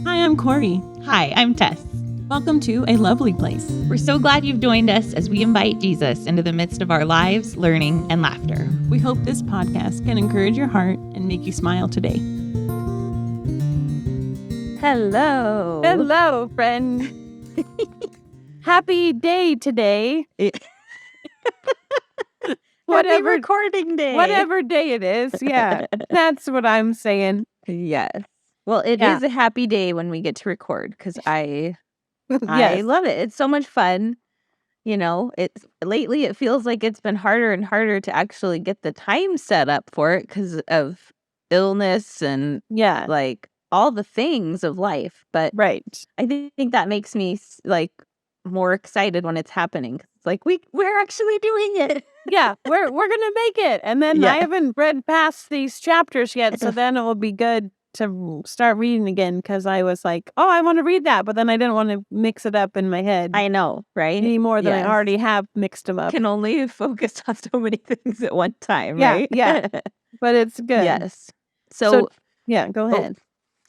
Hi, I'm Corey. Hi, I'm Tess. Welcome to A Lovely Place. We're so glad you've joined us as we invite Jesus into the midst of our lives, learning, and laughter. We hope this podcast can encourage your heart and make you smile today. Hello. Hello, friend. Happy day today. Happy recording day. Whatever day it is. Yeah, that's what I'm saying. Yes. Well, it is a happy day when we get to record because I love it. It's so much fun. You know, lately it feels like it's been harder and harder to actually get the time set up for it because of illness and like all the things of life. But right. I think that makes me like more excited when it's happening. It's like we're actually doing it. Yeah, we're gonna make it. And then I haven't read past these chapters yet, so then it will be good to start reading again because I was like, oh, I want to read that, but then I didn't want to mix it up in my head. I know, right? Any more than I already have mixed them up. Can only focus on so many things at one time, Yeah, right? yeah. But it's good. Yes. So go ahead.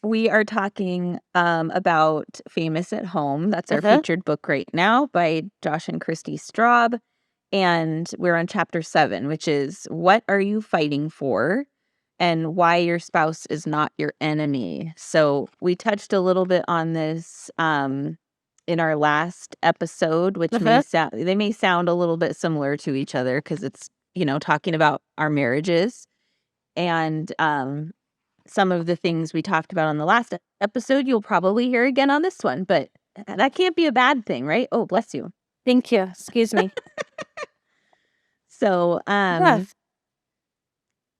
We are talking about Famous at Home. That's our featured book right now by Josh and Christy Straub. And we're on chapter 7, which is What Are You Fighting For? And Why Your Spouse is Not Your Enemy. So we touched a little bit on this in our last episode, which they may sound a little bit similar to each other because it's, talking about our marriages. And some of the things we talked about on the last episode, you'll probably hear again on this one. But that can't be a bad thing, right? Oh, bless you. Thank you. Excuse me. So,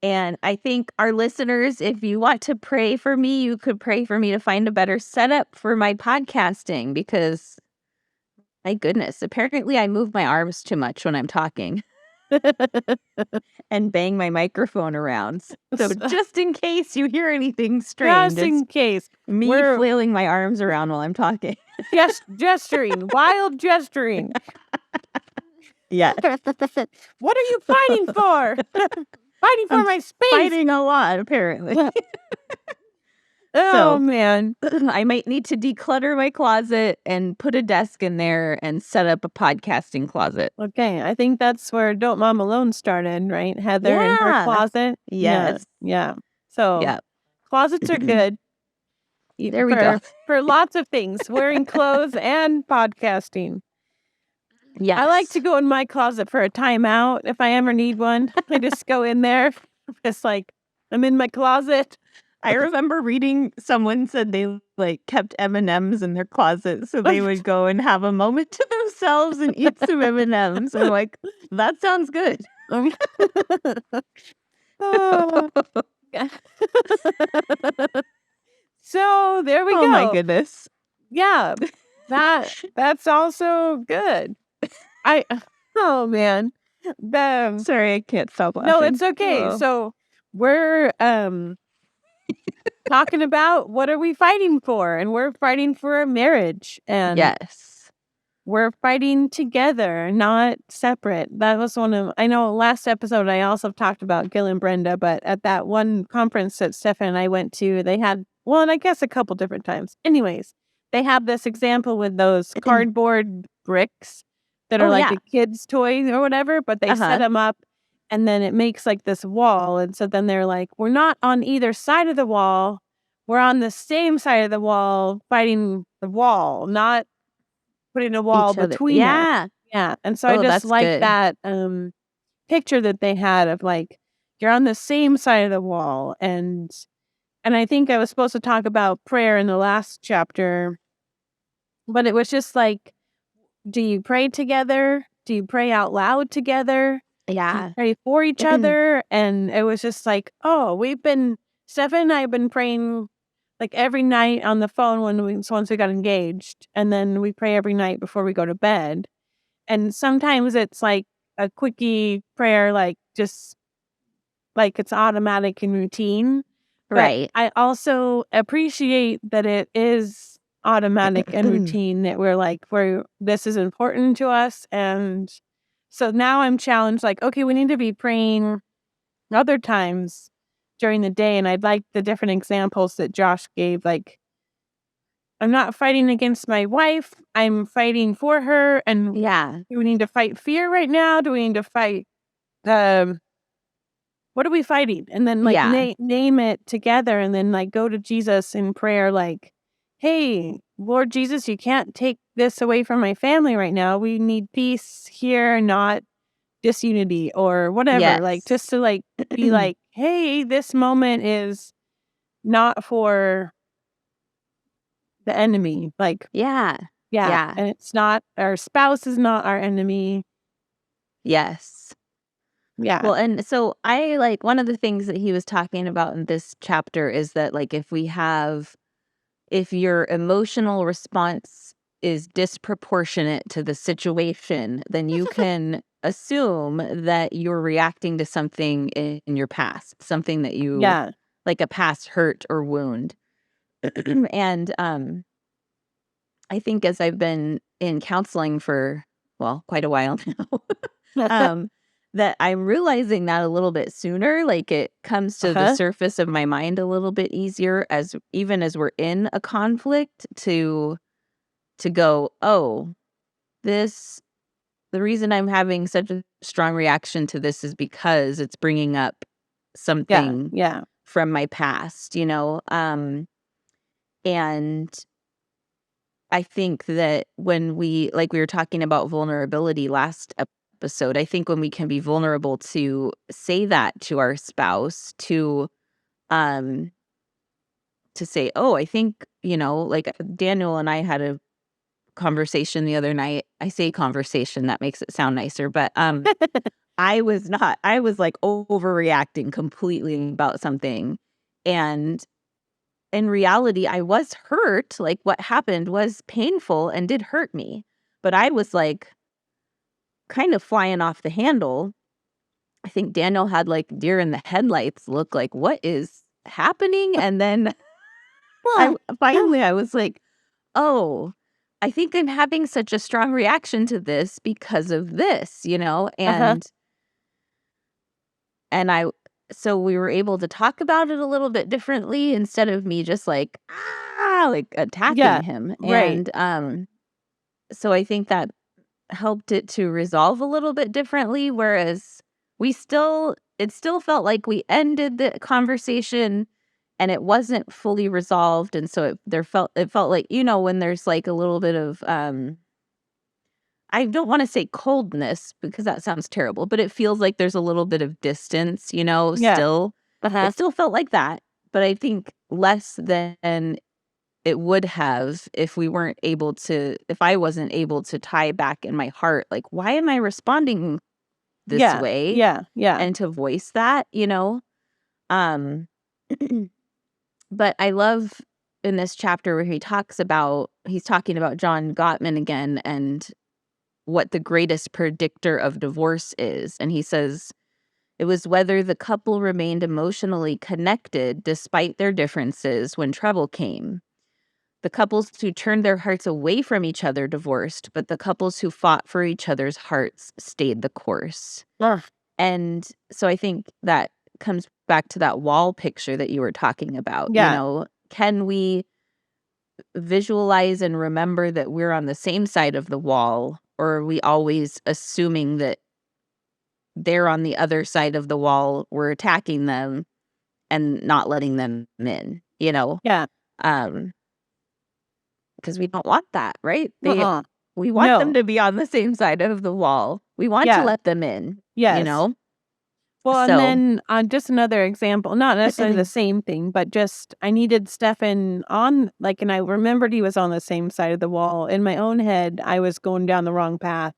and I think our listeners, if you want to pray for me, you could pray for me to find a better setup for my podcasting because, my goodness, apparently I move my arms too much when I'm talking and bang my microphone around. So just in case you hear anything strange, just in case, me flailing my arms around while I'm talking. Gesturing, wild gesturing. Yeah. What are you fighting for? Fighting for my space. Fighting a lot, apparently. Man. I might need to declutter my closet and put a desk in there and set up a podcasting closet. Okay. I think that's where Don't Mom Alone started, right? Heather in her closet. Yes. Yeah. So closets are good. There we go. For lots of things. Wearing clothes and podcasting. Yeah, I like to go in my closet for a timeout if I ever need one. I just go in there. It's like, I'm in my closet. I remember reading someone said they kept M&Ms in their closet so they would go and have a moment to themselves and eat some M&Ms. I'm like, that sounds good. So there we go. Oh my goodness. Yeah, that's also good. Oh man. Sorry, I can't stop laughing. No, it's okay. Oh. So we're talking about what are we fighting for, and we're fighting for a marriage, and we're fighting together, not separate. That was I know last episode I also talked about Gil and Brenda, but at that one conference that Stefan and I went to, they had, and I guess a couple different times. Anyways, they have this example with those cardboard bricks that are like a kid's toy or whatever, but they set them up and then it makes like this wall. And so then they're like, we're not on either side of the wall. We're on the same side of the wall fighting the wall, not putting a wall between us. Yeah. And so I just like that picture that they had of like, you're on the same side of the wall. And I think I was supposed to talk about prayer in the last chapter, but it was just like, do you pray together? Do you pray out loud together? Yeah. Do you pray for each other? And it was just like, Stefan and I have been praying like every night on the phone once we got engaged. And then we pray every night before we go to bed. And sometimes it's like a quickie prayer, like just like it's automatic and routine. Right. But I also appreciate that it is automatic and routine, that this is important to us. And so now I'm challenged, like, okay, we need to be praying other times during the day. And I'd like the different examples that Josh gave, like I'm not fighting against my wife. I'm fighting for her. And Yeah. do we need to fight fear right now? Do we need to fight what are we fighting? And then like Yeah. name it together, and then like go to Jesus in prayer, like, hey, Lord Jesus, you can't take this away from my family right now. We need peace here, not disunity or whatever. Like Yes. just to like be like, hey, this moment is not for the enemy. Like, Yeah. yeah. Yeah. And it's not, our spouse is not our enemy. Yes. Yeah. Well, and so I like one of the things that he was talking about in this chapter is that like if your emotional response is disproportionate to the situation, then you can assume that you're reacting to something in your past, something that you Yeah. like a past hurt or wound. And I think as I've been in counseling for, well, quite a while now, that I'm realizing that a little bit sooner. Like it comes to the surface of my mind a little bit easier as even as we're in a conflict to go, oh, the reason I'm having such a strong reaction to this is because it's bringing up something Yeah. from my past, and I think that when we were talking about vulnerability last episode, I think when we can be vulnerable to say that to our spouse, um to say, oh, I think, like Daniel and I had a conversation the other night. I say conversation, that makes it sound nicer, but I was like overreacting completely about something. And in reality, I was hurt. Like what happened was painful and did hurt me. But I was like kind of flying off the handle. I think Daniel had like deer in the headlights look, like, what is happening? And then I was like, oh, I think I'm having such a strong reaction to this because of this, and so we were able to talk about it a little bit differently instead of me just like attacking him. Right. And so I think that helped it to resolve a little bit differently, whereas it still felt like we ended the conversation and it wasn't fully resolved. And so it felt like, when there's like a little bit of I don't want to say coldness because that sounds terrible, but it feels like there's a little bit of distance, still. It still felt like that, but I think less than it would have if I wasn't able to tie back in my heart, like, why am I responding this way? Yeah. And to voice that, um, but I love in this chapter where he's talking about John Gottman again and what the greatest predictor of divorce is. And he says, it was whether the couple remained emotionally connected despite their differences when trouble came. The couples who turned their hearts away from each other divorced, but the couples who fought for each other's hearts stayed the course. And so I think that comes back to that wall picture that you were talking about. Can we visualize and remember that we're on the same side of the wall, or are we always assuming that they're on the other side of the wall, we're attacking them and not letting them in, Yeah. Because we don't want that, right? We want them to be on the same side of the wall. We want to let them in, Well, So- and then just another example, not necessarily the same thing, but just I needed Stefan on, like, and I remembered he was on the same side of the wall. In my own head, I was going down the wrong path.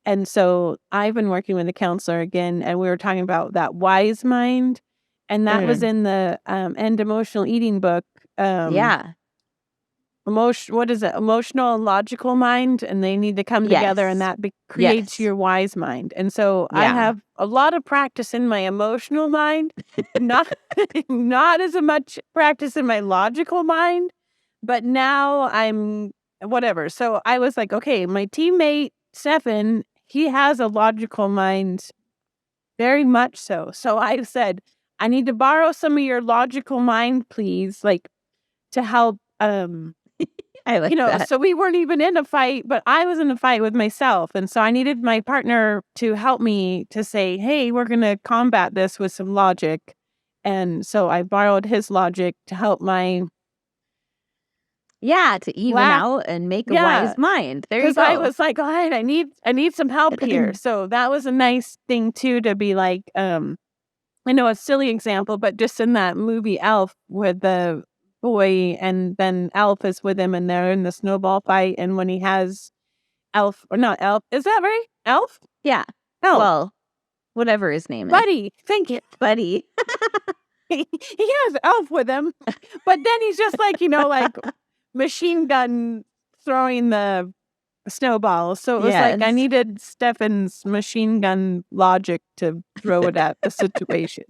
And so I've been working with a counselor again, and we were talking about that wise mind. And that was in the End Emotional Eating book. Yeah. What is it? Emotional and logical mind, and they need to come together, and that creates your wise mind. And so I have a lot of practice in my emotional mind, not not as much practice in my logical mind, but now I'm whatever. So I was like, okay, my teammate Stefan, he has a logical mind, very much so. So I said, I need to borrow some of your logical mind, please, like to help I like that. So we weren't even in a fight, but I was in a fight with myself. And so I needed my partner to help me to say, hey, we're going to combat this with some logic. And so I borrowed his logic to help to even out and make a wise mind. There you go. I was like, all right, I need some help here. So that was a nice thing too, to be like, I know a silly example, but just in that movie Elf with the boy and then Elf is with him and they're in the snowball fight, and when he has Elf, or not Elf, is that right? Elf? Yeah. Elf. Well, whatever his name is. Buddy. Thank you. Buddy. He has Elf with him, but then he's just like, like machine gun throwing the snowball. So it was like I needed Stefan's machine gun logic to throw it at the situation.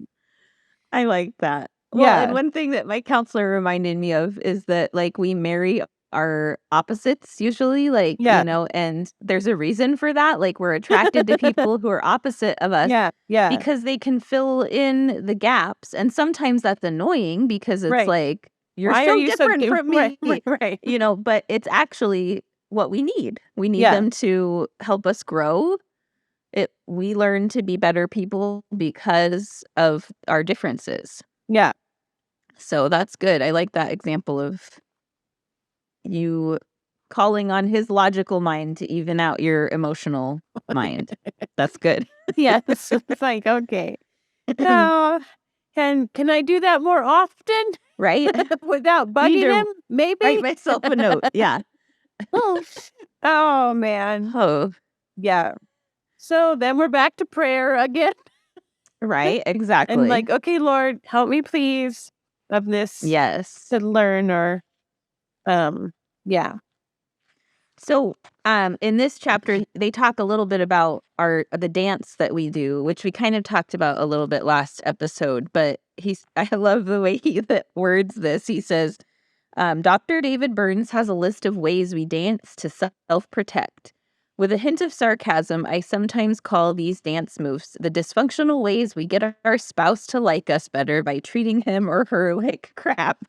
I like that. Well, and one thing that my counselor reminded me of is that like we marry our opposites usually, like, and there's a reason for that. Like we're attracted to people who are opposite of us. Yeah. Because they can fill in the gaps. And sometimes that's annoying because it's like, you're so different from me. Right. But it's actually what we need. We need them to help us grow. We learn to be better people because of our differences. Yeah. So that's good. I like that example of you calling on his logical mind to even out your emotional mind. That's good. Yeah. It's like, okay. Now, can I do that more often? Right? Without bugging him? Maybe? Write myself a note. Yeah. Oh, man. Oh. Yeah. So then we're back to prayer again. Right, exactly. And like, okay, Lord, help me please of this. Yes. To learn or, yeah. So, in this chapter, they talk a little bit about the dance that we do, which we kind of talked about a little bit last episode. But I love the way he words this. He says, Dr. David Burns has a list of ways we dance to self-protect. With a hint of sarcasm, I sometimes call these dance moves the dysfunctional ways we get our spouse to like us better by treating him or her like crap.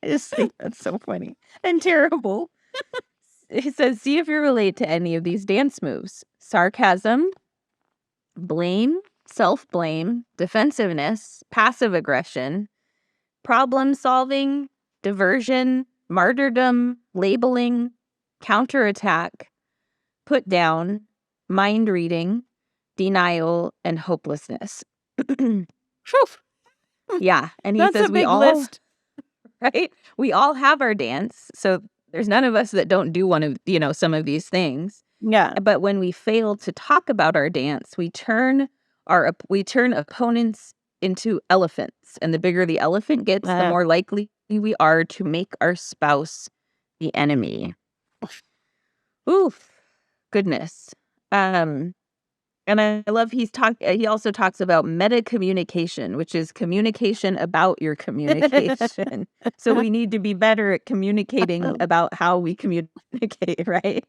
I just think that's so funny and terrible. He says, see if you relate to any of these dance moves. Sarcasm, blame, self-blame, defensiveness, passive aggression, problem solving, diversion, martyrdom, labeling, counterattack, put down, mind reading, denial, and hopelessness. Yeah. And he says we all list. Right? We all have our dance. So there's none of us that don't do one of, some of these things. Yeah. But when we fail to talk about our dance, we turn opponents into elephants. And the bigger the elephant gets, the more likely we are to make our spouse the enemy. Oof. Goodness. And I love he also talks about meta communication, which is communication about your communication. So we need to be better at communicating about how we communicate, right?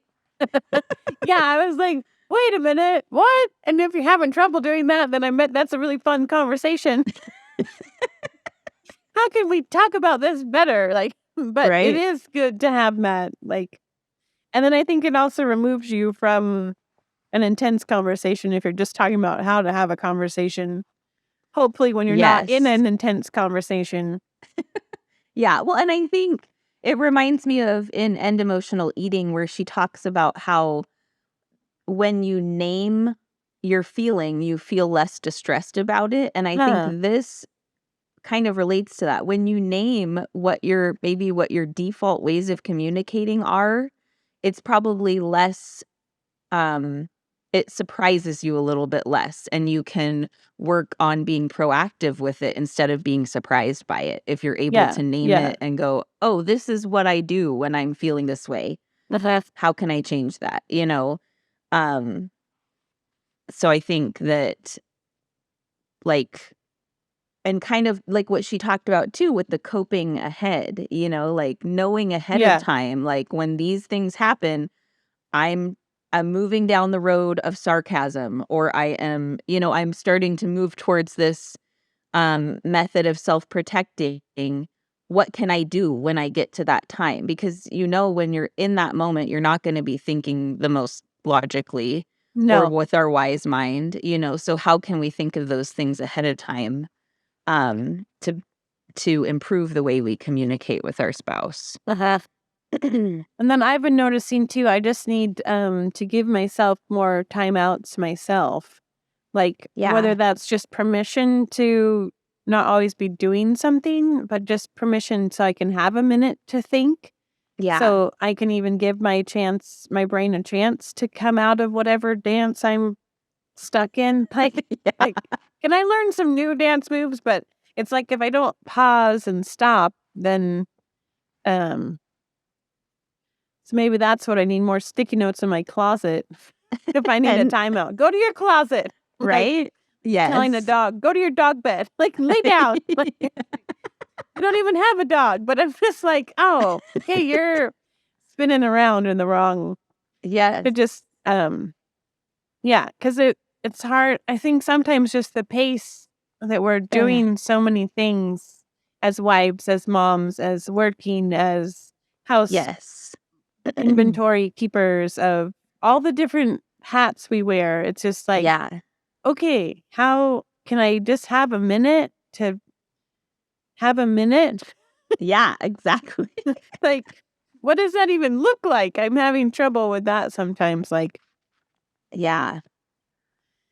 Yeah, I was like, wait a minute, what? And if you're having trouble doing that, then I bet that's a really fun conversation. How can we talk about this better? But It is good to have that, and then I think it also removes you from an intense conversation if you're just talking about how to have a conversation. Hopefully when you're not in an intense conversation. Yeah. Well, and I think it reminds me of in End Emotional Eating where she talks about how when you name your feeling, you feel less distressed about it. And I think this kind of relates to that. When you name what your default ways of communicating are, it's probably less, it surprises you a little bit less, and you can work on being proactive with it instead of being surprised by it. If you're able to name it and go, oh, this is what I do when I'm feeling this way. How can I change that? So I think that and kind of like what she talked about too with the coping ahead, knowing ahead of time, when these things happen, I'm moving down the road of sarcasm, or I am, I'm starting to move towards this method of self-protecting. what can I do when I get to that time? Because when you're in that moment, you're not going to be thinking the most logically or with our wise mind, so how can we think of those things ahead of time to improve the way we communicate with our spouse? And then I've been noticing too, I just need to give myself more timeouts myself. Like whether that's just permission to not always be doing something, but just permission so I can have a minute to think. Yeah. So I can even give my brain a chance to come out of whatever dance I'm stuck in. Like, can I learn some new dance moves? But it's like if I don't pause and stop, then so maybe that's what I need, more sticky notes in my closet. If I need a timeout, go to your closet. Right? Yes. Telling a dog, go to your dog bed. Like, lay down. Like, I don't even have a dog, but I'm just like, oh, hey, you're spinning around in the wrong. Yeah. It just, because it's hard. I think sometimes just the pace that we're doing so many things as wives, as moms, as working, as house inventory keepers of all the different hats we wear. It's just like, okay, how can I just have a minute to have a minute? Yeah, exactly. Like, what does that even look like? I'm having trouble with that sometimes. Like, yeah.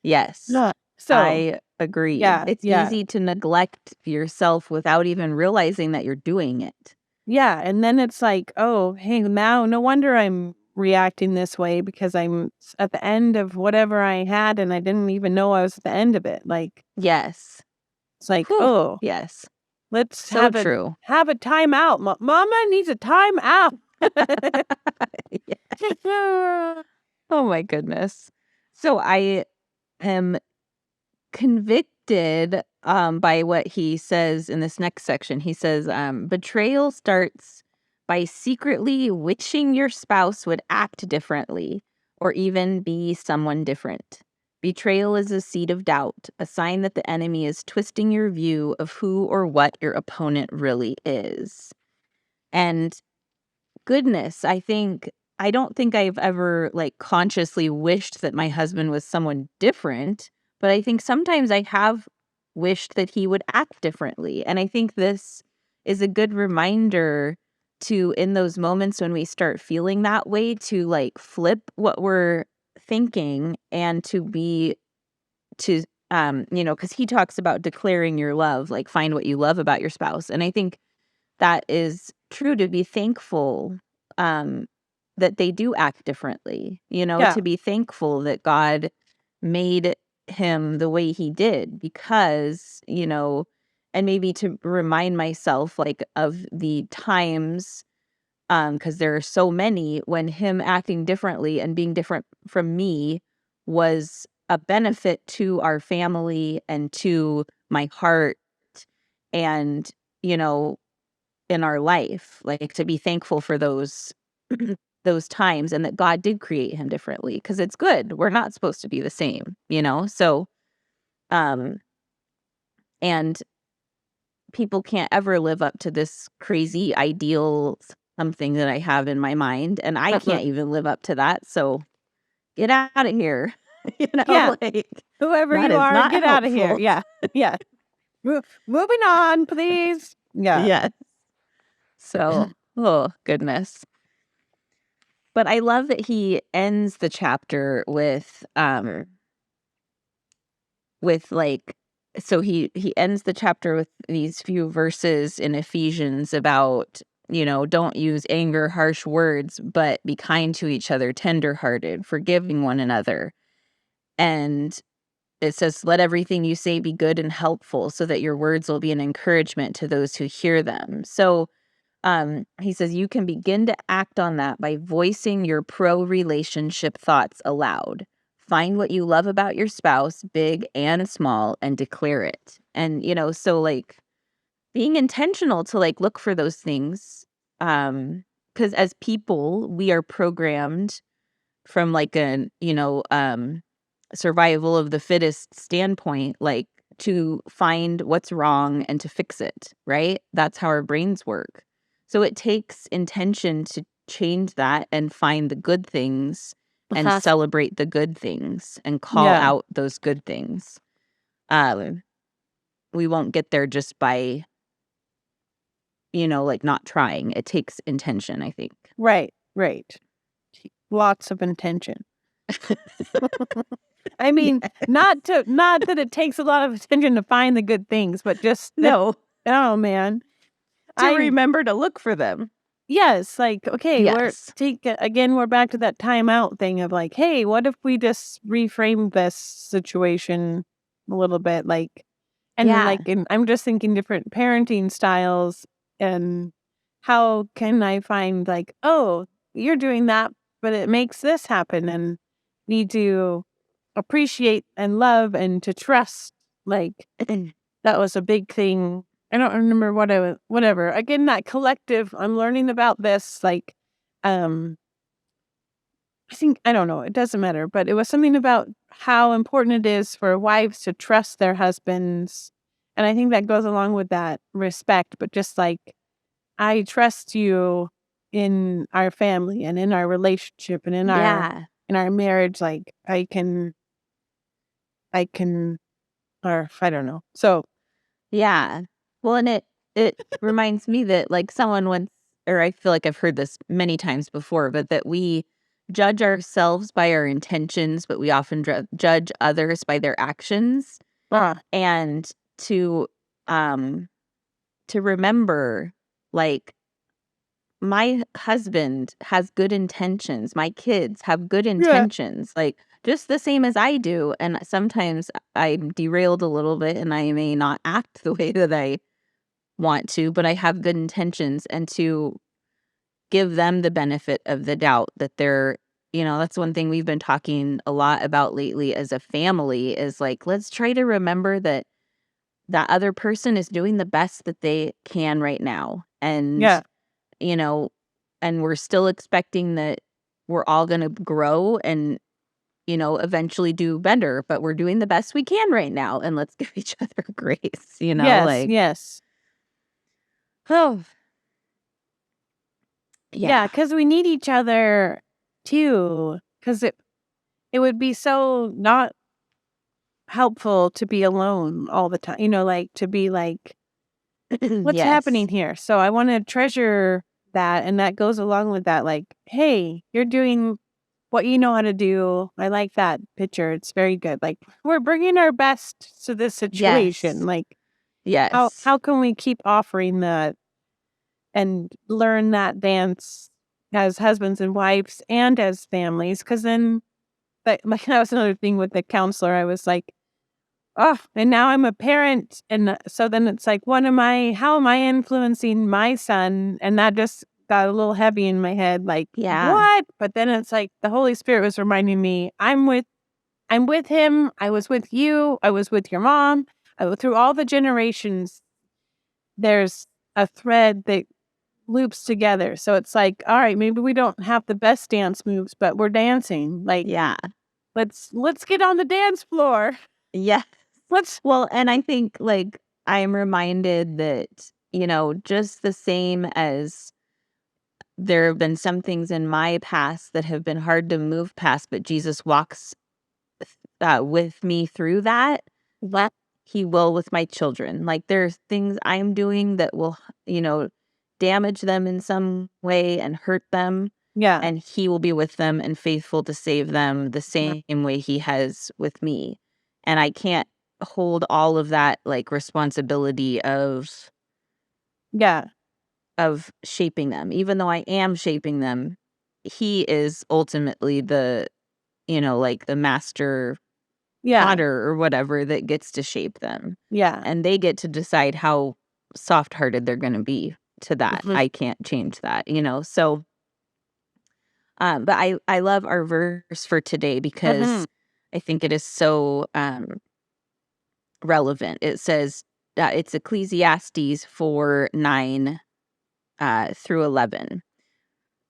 Yes. So I agree. Yeah, It's easy to neglect yourself without even realizing that you're doing it. Yeah. And then it's like, oh, hey, now no wonder I'm reacting this way because I'm at the end of whatever I had and I didn't even know I was at the end of it. Like, yes. It's like, oh, yes. Let's so true. Have a timeout. Mama needs a timeout. Oh my goodness. So I am convicted by what he says in this next section. He says, betrayal starts by secretly wishing your spouse would act differently or even be someone different. Betrayal is a seed of doubt, a sign that the enemy is twisting your view of who or what your opponent really is. And goodness, I don't think I've ever consciously wished that my husband was someone different, but I think sometimes I have wished that he would act differently. And I think this is a good reminder to, in those moments when we start feeling that way, to flip what we're thinking and because he talks about declaring your love, find what you love about your spouse. And I think that is true, to be thankful that they do act differently, to be thankful that God made him the way he did, because, and maybe to remind myself of the times, because there are so many, when him acting differently and being different from me was a benefit to our family and to my heart and, in our life, to be thankful for those times, and that God did create him differently, because it's good. We're not supposed to be the same, so, and people can't ever live up to this crazy ideal something that I have in my mind, and I can't even live up to that. So get out of here. Whoever you are, get out of here. Yeah. Yeah. Moving on, please. Yeah. Yes. So, oh goodness. But I love that he ends the chapter with so he ends the chapter with these few verses in Ephesians about, don't use anger, harsh words, but be kind to each other, tenderhearted, forgiving one another. And it says, let everything you say be good and helpful, so that your words will be an encouragement to those who hear them. So he says you can begin to act on that by voicing your pro-relationship thoughts aloud. Find what you love about your spouse, big and small, and declare it. And, so being intentional to look for those things. Because as people, we are programmed from a survival of the fittest standpoint. to find what's wrong and to fix it, right? That's how our brains work. So it takes intention to change that and find the good things and celebrate the good things and call out those good things. We won't get there just by, like not trying. It takes intention, I think. Right. Lots of intention. I mean, not that it takes a lot of attention to find the good things, but just no. Oh man, to remember to look for them. Yes, like okay, we're back to that timeout thing of like, hey, what if we just reframe this situation a little bit, like, and then like, I'm just thinking different parenting styles and how can I find like, oh, you're doing that, but it makes this happen, and need to appreciate and love and to trust. Like that was a big thing. I don't remember whatever. Again, that collective, I'm learning about this, like, I think, I don't know, it doesn't matter, but it was something about how important it is for wives to trust their husbands. And I think that goes along with that respect, but just like, I trust you in our family and in our relationship and in our marriage. Like I can, or I don't know. So, yeah. Well, and it reminds me that like someone once, or I feel like I've heard this many times before, but that we judge ourselves by our intentions, but we often judge others by their actions. And to remember, like, my husband has good intentions. My kids have good intentions, like just the same as I do. And sometimes I'm derailed a little bit and I may not act the way that I want to, but I have good intentions, and to give them the benefit of the doubt that they're, that's one thing we've been talking a lot about lately as a family is like, let's try to remember that that other person is doing the best that they can right now. And, and we're still expecting that we're all going to grow and, eventually do better, but we're doing the best we can right now. And let's give each other grace, Yes. Oh. Yeah, because we need each other too. Because it would be so not helpful to be alone all the time. Like to be like, what's happening here? So I want to treasure that, and that goes along with that. Like, hey, you're doing what you know how to do. I like that picture. It's very good. Like we're bringing our best to this situation. Like, how can we keep offering that and learn that dance as husbands and wives and as families? Because then, that was another thing with the counselor. I was like, oh, and now I'm a parent. And so then it's like, how am I influencing my son? And that just got a little heavy in my head. Like, what? But then it's like the Holy Spirit was reminding me, I'm with him. I was with you. I was with your mom. Through all the generations, there's a thread that loops together. So it's like, all right, maybe we don't have the best dance moves, but we're dancing. Like, let's get on the dance floor. Yeah. And I think like I'm reminded that, just the same as there have been some things in my past that have been hard to move past, but Jesus walks with me through that. He will with my children. Like there's things I'm doing that will, damage them in some way and hurt them. Yeah. And he will be with them and faithful to save them the same way he has with me. And I can't hold all of that like responsibility of shaping them. Even though I am shaping them, he is ultimately the, like the master potter or whatever that gets to shape them. Yeah. And they get to decide how soft-hearted they're going to be to that. I can't change that, So, but I love our verse for today because I think it is so relevant. It says, it's Ecclesiastes 4:9 through 11.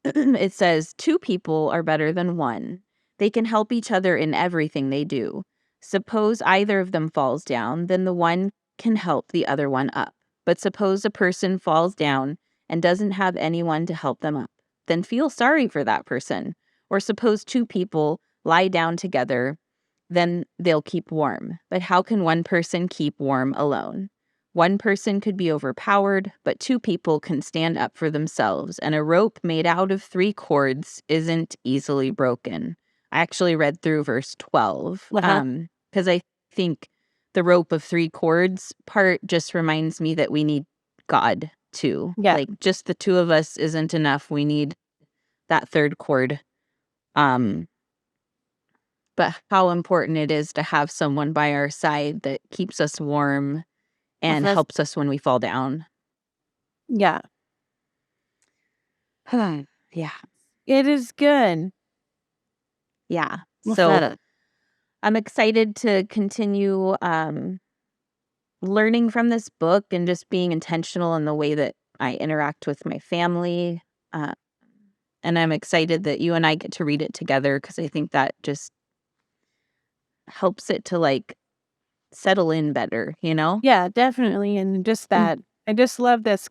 It says, 2 people are better than one. They can help each other in everything they do. Suppose either of them falls down, then the one can help the other one up. But suppose a person falls down and doesn't have anyone to help them up, then feel sorry for that person. Or suppose two people lie down together, then they'll keep warm. But how can one person keep warm alone? One person could be overpowered, but two people can stand up for themselves, and a rope made out of 3 cords isn't easily broken. I actually read through verse 12 because I think the rope of 3 cords part just reminds me that we need God too. Yeah. Like just the two of us isn't enough. We need that 3rd cord. But how important it is to have someone by our side that keeps us warm and helps us when we fall down. Yeah. Yeah. It is good. Yeah. So I'm excited to continue learning from this book and just being intentional in the way that I interact with my family. And I'm excited that you and I get to read it together because I think that just helps it to like settle in better, you know? Yeah, definitely. And just that, I just love this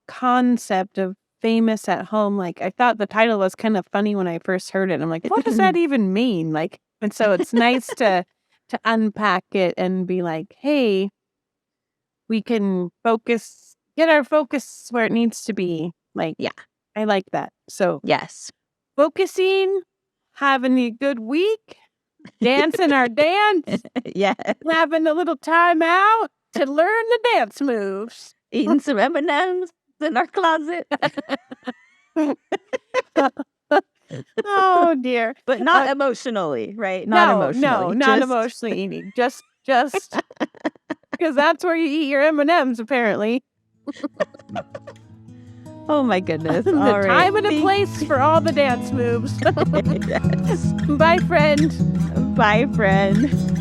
concept of famous at home. Like, I thought the title was kind of funny when I first heard it. I'm like, what does that even mean? Like, and so it's nice to unpack it and be like, hey, we can get our focus where it needs to be. Like, yeah, I like that. So yes, focusing, having a good week, dancing our dance, yeah, having a little time out to learn the dance moves, eating some M&Ms in our closet. Oh dear. But not emotionally, right? Not emotionally. Not emotionally eating. Just because that's where you eat your M&Ms, apparently. Oh my goodness. The time and a place for all the dance moves. Yes. Bye, friend. Bye, friend.